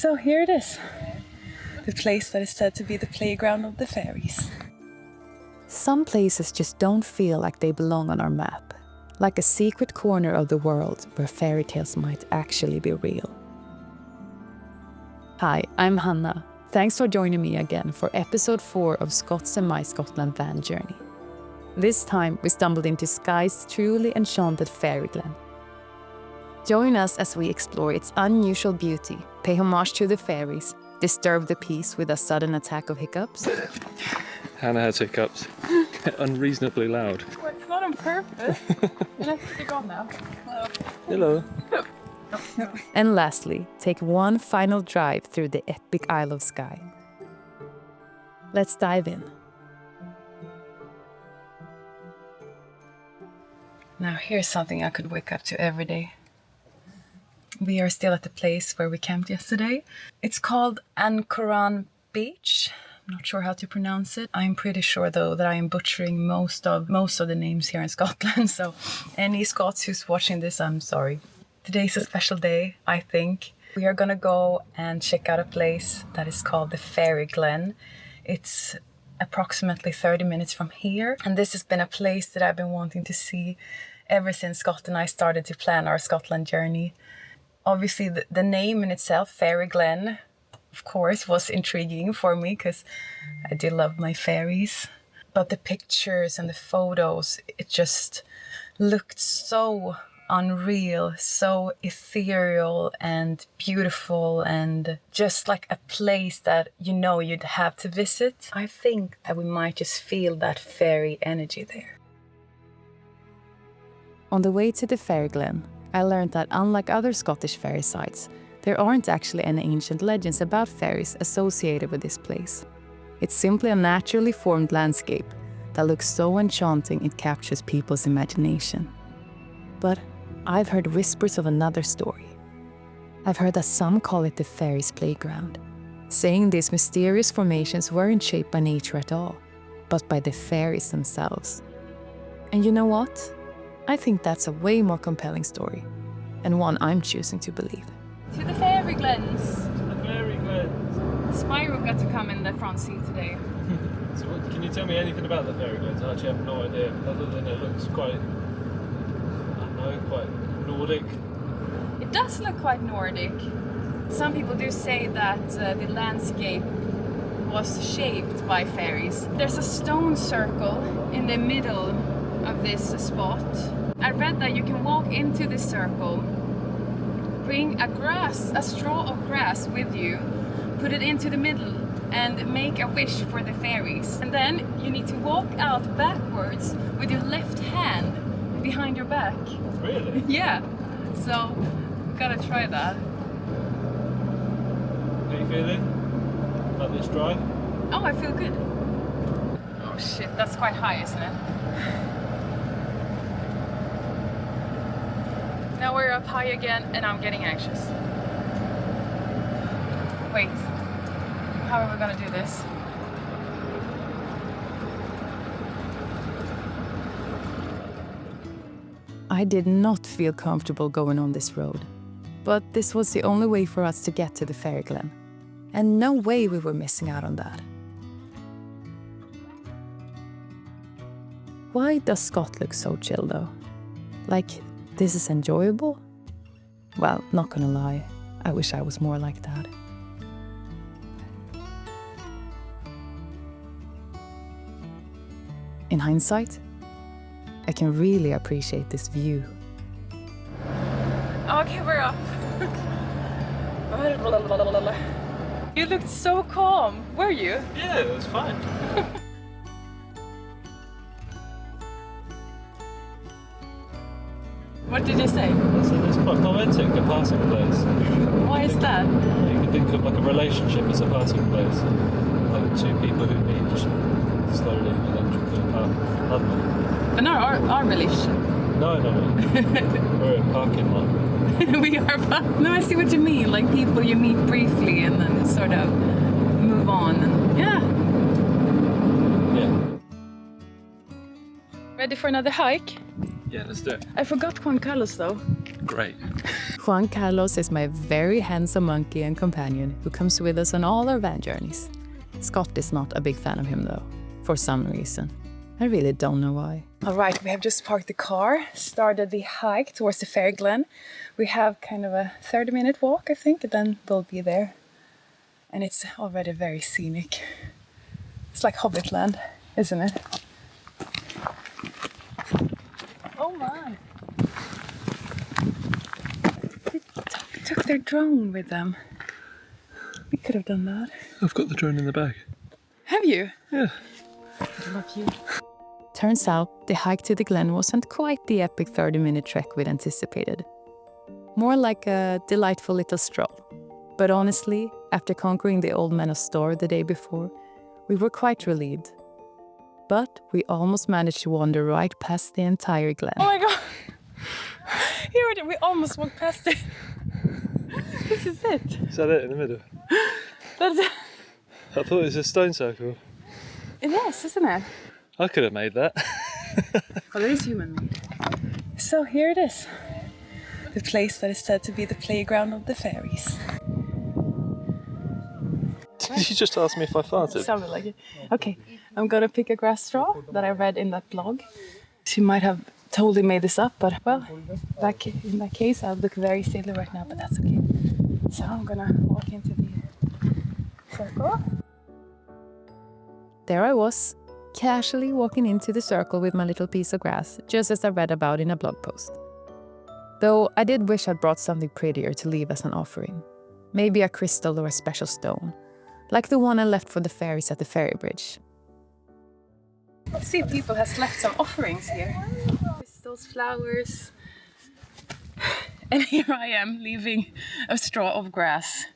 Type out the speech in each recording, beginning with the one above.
So here it is. The place that is said to be the playground of the fairies. Some places just don't feel like they belong on our map. Like a secret corner of the world where fairy tales might actually be real. Hi, I'm Hanna. Thanks for joining me again for episode 4 of Scots and my Scotland van journey. This time we stumbled into Skye's truly enchanted Fairy Glen. Join us as we explore its unusual beauty, pay homage to the fairies, disturb the peace with a sudden attack of hiccups. Hannah has hiccups. Unreasonably loud. Well, it's not on purpose. And I think they're gone now. Hello. And lastly, take one final drive through the epic Isle of Skye. Let's dive in. Now here's something I could wake up to every day. We are still at the place where we camped yesterday. It's called Anchoran Beach. I'm not sure how to pronounce it. I'm pretty sure though that I am butchering most of the names here in Scotland. So any Scots who's watching this, I'm sorry. Today's a special day, I think. We are gonna go and check out a place that is called the Fairy Glen. It's approximately 30 minutes from here. And this has been a place that I've been wanting to see ever since Scott and I started to plan our Scotland journey. Obviously, the name in itself, Fairy Glen, of course, was intriguing for me because I do love my fairies. But the pictures and the photos, it just looked so unreal, so ethereal and beautiful, and just like a place that you know you'd have to visit. I think that we might just feel that fairy energy there. On the way to the Fairy Glen, I learned that unlike other Scottish fairy sites, there aren't actually any ancient legends about fairies associated with this place. It's simply a naturally formed landscape that looks so enchanting it captures people's imagination. But I've heard whispers of another story. I've heard that some call it the fairies' playground, saying these mysterious formations weren't shaped by nature at all, but by the fairies themselves. And you know what? I think that's a way more compelling story, and one I'm choosing to believe. To the Fairy Glens. The Fairy Glens. Spyro got to come in the front seat today. So can you tell me anything about the Fairy Glens? I actually have no idea, other than it looks quite, quite Nordic. It does look quite Nordic. Some people do say that the landscape was shaped by fairies. There's a stone circle in the middle of this spot. I read that you can walk into this circle, bring a straw of grass with you, put it into the middle and make a wish for the fairies. And then you need to walk out backwards with your left hand behind your back. Really? Yeah, so gotta try that. How are you feeling about this drive? Oh, I feel good. Oh shit, that's quite high, isn't it? Now we're up high again and I'm getting anxious. Wait, how are we gonna do this? I did not feel comfortable going on this road, but this was the only way for us to get to the Fairy Glen, and no way we were missing out on that. Why does Scott look so chill though? Like, this is enjoyable? Well, not gonna lie, I wish I was more like that. In hindsight, I can really appreciate this view. Okay, we're up. You looked so calm. Were you? Yeah, it was fine. What did you say? It's quite poetic, a passing place. Why is that? You can think of like a relationship as a passing place. Like two people who meet just slowly and then pardon me. But not our relationship. No. We're a parking lot. We are, but no, I see what you mean. Like people you meet briefly and then sort of move on. And yeah. Yeah. Ready for another hike? Yeah, let's do it. I forgot Juan Carlos though. Great. Juan Carlos is my very handsome monkey and companion who comes with us on all our van journeys. Scott is not a big fan of him though, for some reason. I really don't know why. All right, we have just parked the car, started the hike towards the Fairy Glen. We have kind of a 30-minute walk, I think, and then we'll be there. And it's already very scenic. It's like Hobbitland, isn't it? Oh my! They took their drone with them. We could have done that. I've got the drone in the bag. Have you? Yeah. Love you. Turns out the hike to the Glen wasn't quite the epic 30-minute trek we'd anticipated. More like a delightful little stroll. But honestly, after conquering the Old Man of Store the day before, we were quite relieved. But we almost managed to wander right past the entire Glen. Oh my god! Here it is. We almost walked past it. This is it. Is that it in the middle? That's it. I thought it was a stone circle. It is, isn't it? I could have made that. Well, it is human made. So here it is. The place that is said to be the playground of the fairies. Did you just ask me if I farted? Sounded like it. Okay, I'm gonna pick a grass straw that I read in that blog. She might have totally made this up, but well, in that case, I'll look very silly right now, but that's okay. So I'm gonna walk into the circle. There I was, casually walking into the circle with my little piece of grass, just as I read about in a blog post. Though I did wish I'd brought something prettier to leave as an offering. Maybe a crystal or a special stone, like the one I left for the fairies at the ferry bridge. I see people has left some offerings here. Crystals, flowers. And here I am leaving a straw of grass.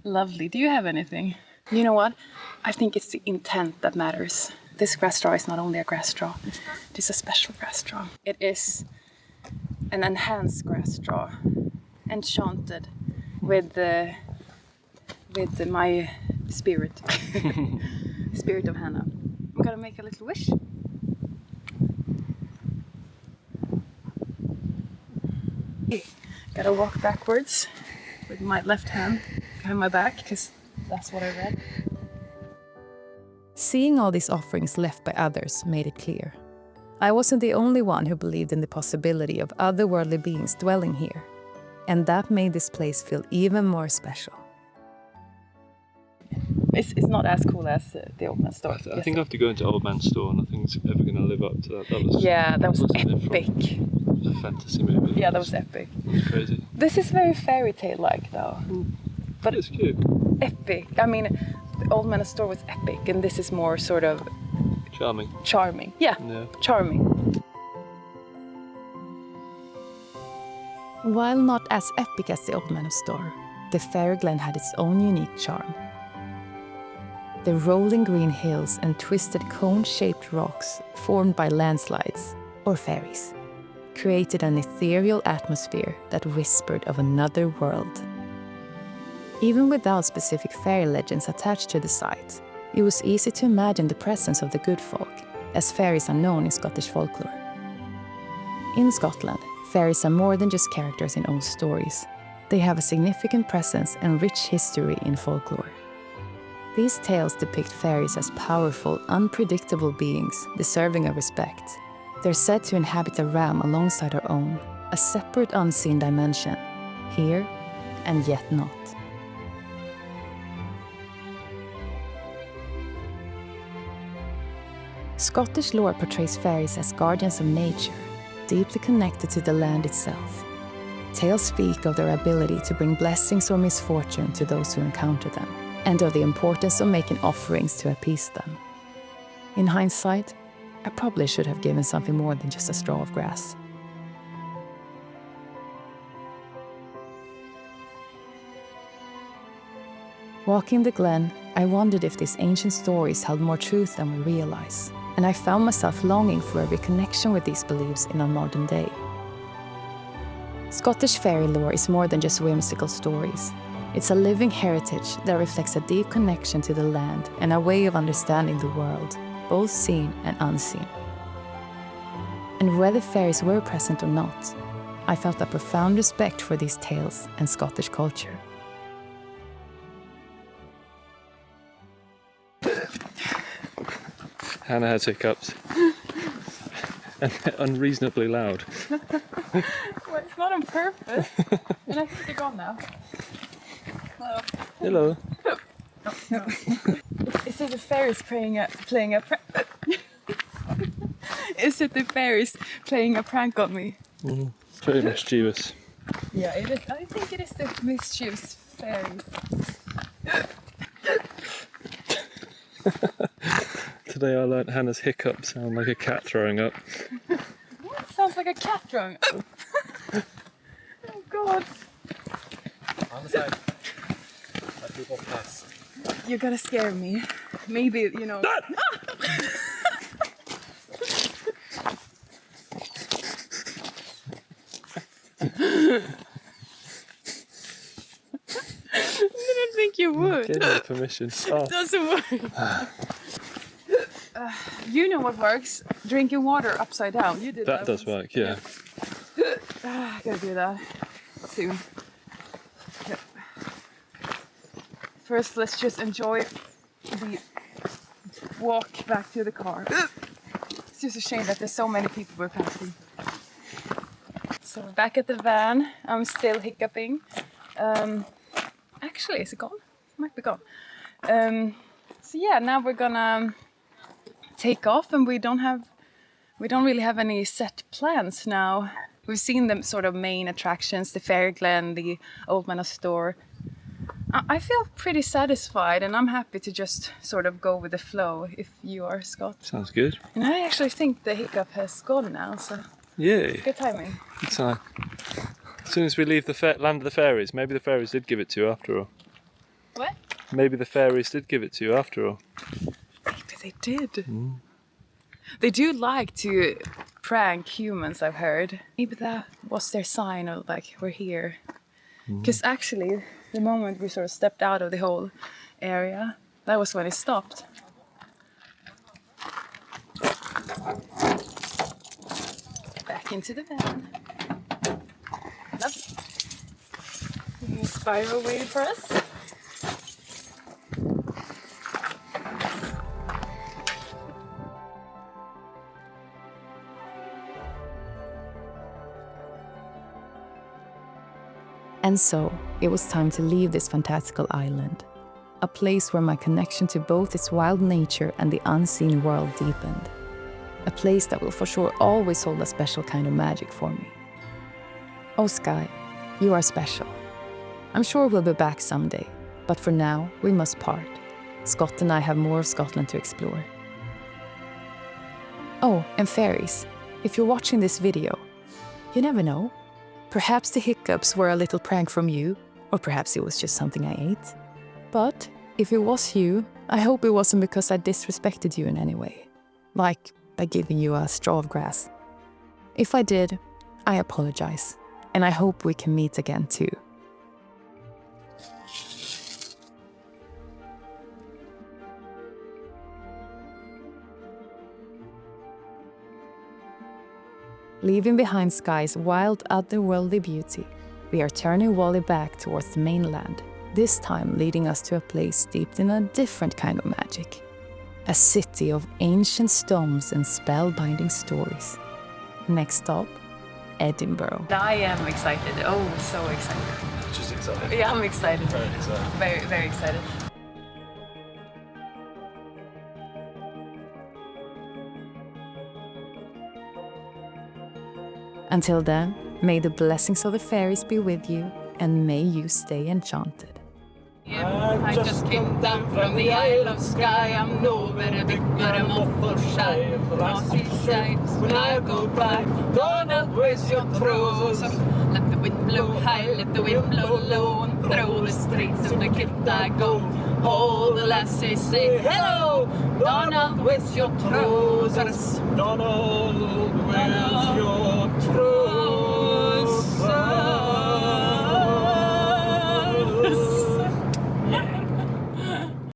Lovely. Do you have anything? You know what? I think it's the intent that matters. This grass straw is not only a grass straw, it is a special grass straw. It is an enhanced grass straw, enchanted with my spirit, spirit of Hannah. I'm gonna make a little wish. Gotta walk backwards with my left hand behind my back because that's what I read. Seeing all these offerings left by others made it clear. I wasn't the only one who believed in the possibility of otherworldly beings dwelling here, and that made this place feel even more special. It's not as cool as the Old Man's Store. I think I have to go into Old Man's Store, and I think it's ever going to live up to that. That was epic. A fantasy movie. Yeah, that was epic. It was crazy. This is very fairy tale-like, though. But it's cute. Epic. I mean, the Old Man's Store was epic, and this is more sort of charming. Yeah. Charming. While not as epic as the Old Man of Store, the Fairy Glen had its own unique charm. The rolling green hills and twisted cone-shaped rocks formed by landslides, or fairies, created an ethereal atmosphere that whispered of another world. Even without specific fairy legends attached to the site, it was easy to imagine the presence of the good folk, as fairies are known in Scottish folklore. In Scotland, fairies are more than just characters in old stories. They have a significant presence and rich history in folklore. These tales depict fairies as powerful, unpredictable beings deserving of respect. They're said to inhabit a realm alongside our own, a separate unseen dimension, here and yet not. Scottish lore portrays fairies as guardians of nature, deeply connected to the land itself. Tales speak of their ability to bring blessings or misfortune to those who encounter them, and of the importance of making offerings to appease them. In hindsight, I probably should have given something more than just a straw of grass. Walking the glen, I wondered if these ancient stories held more truth than we realize, and I found myself longing for a reconnection with these beliefs in our modern day. Scottish fairy lore is more than just whimsical stories. It's a living heritage that reflects a deep connection to the land and a way of understanding the world, both seen and unseen. And whether fairies were present or not, I felt a profound respect for these tales and Scottish culture. Hannah has hiccups. And they're unreasonably loud. Well, it's not on purpose. And I think they're gone now. Hello. No. Is it the fairies playing a Is it the fairies playing a prank on me? Very mischievous. Yeah, it is. I think it is the mischievous fairies. Today I learnt Hannah's hiccups sound like a cat throwing up. What? Sounds like a cat throwing up. Oh God. On the side. Let people pass. You're gonna scare me. Maybe, you know. I didn't think you would. Give me permission. Oh. Doesn't work. You know what works? Drinking water upside down. You did that. That does work, yeah. I gotta do that soon. Yep. First, let's just enjoy the walk back to the car. It's just a shame that there's so many people we're passing. So back at the van, I'm still hiccuping. Actually, is it gone? Might be gone. So yeah, now we're gonna take off, and we don't really have any set plans now. We've seen the sort of main attractions, the Fairy Glen, the Old Manor Store. I feel pretty satisfied, and I'm happy to just sort of go with the flow if you are, Scott. Sounds good. And I actually think the hiccup has gone now, so Yay. good timing. Good time. As soon as we leave the land of the fairies, maybe the fairies did give it to you after all. What? Maybe the fairies did give it to you after all. Maybe they did. They do like to prank humans, I've heard. Maybe that was their sign of like, we're here. Because actually, the moment we sort of stepped out of the whole area, that was when it stopped. Back into the van. Lovely. Here's Spiral waiting for us. And so, it was time to leave this fantastical island, a place where my connection to both its wild nature and the unseen world deepened. A place that will for sure always hold a special kind of magic for me. Oh Skye, you are special. I'm sure we'll be back someday, but for now, we must part. Scott and I have more of Scotland to explore. Oh, and fairies, if you're watching this video, you never know. Perhaps the hiccups were a little prank from you, or perhaps it was just something I ate. But if it was you, I hope it wasn't because I disrespected you in any way, like by giving you a straw of grass. If I did, I apologize, and I hope we can meet again too. Leaving behind Skye's wild, otherworldly beauty, we are turning Wally back towards the mainland, this time leading us to a place steeped in a different kind of magic. A city of ancient stones and spellbinding stories. Next stop, Edinburgh. I am excited. Oh, so excited. She's excited. Yeah, I'm excited. Very excited. Very, very excited. Until then, may the blessings of the fairies be with you, and may you stay enchanted. I just came down from the Isle of Skye. I'm nowhere big, but I'm awful shy. Across these sides, when I go by, don't waste your throws. Let the wind blow high, let the wind blow low, and through the streets of the kid I go. All the lassies say hello. Donald, where's your trousers? Donald, where's your